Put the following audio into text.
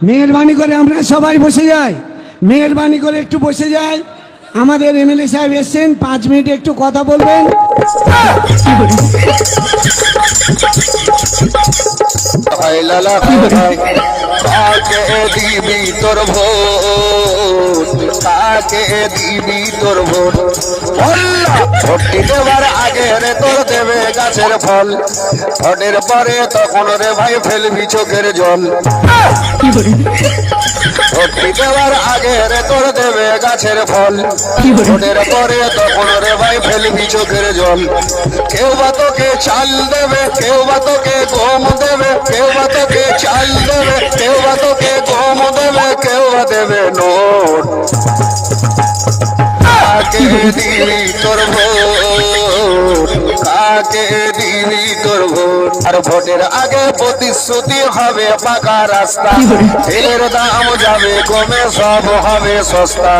মেহেরবানি করে আমরা সবাই বসে যাই, মেহেরবানি করে একটু বসে যাই। আমাদের এমএলএ সাহেব এসছেন, 5 মিনিট একটু কথা বলবেন। কাকে দিবি তোর ভোট, কাকে দিবি তোর ভোট, ভোটটি দেবার আগে রে তোর দেবে গাছের ফল, ভোটের পরে তখন রে ভাই ফেলবি চোখের জল। ভোটটি দেওয়ার আগে রে তোর দেবে গাছের ফল, ভোটের পরে তখন রে ভাই ফেলবি চোখের জল। কেউ বা তোকে চাল দেবে, কেউ বা তোকে গম দেবে, কেউ বা তোকে চাল দেবে, কেউ বা তোকে গম দেবে, কেউ বা দেবে নোট। কাকে দিবি তোর ভোট, কাকে দিবি তোর ভোট। আর ভোটের আগে প্রতিশ্রুতি হবে পাকা রাস্তা, তেলের দাম যাবে কমে, সব হবে সস্তা।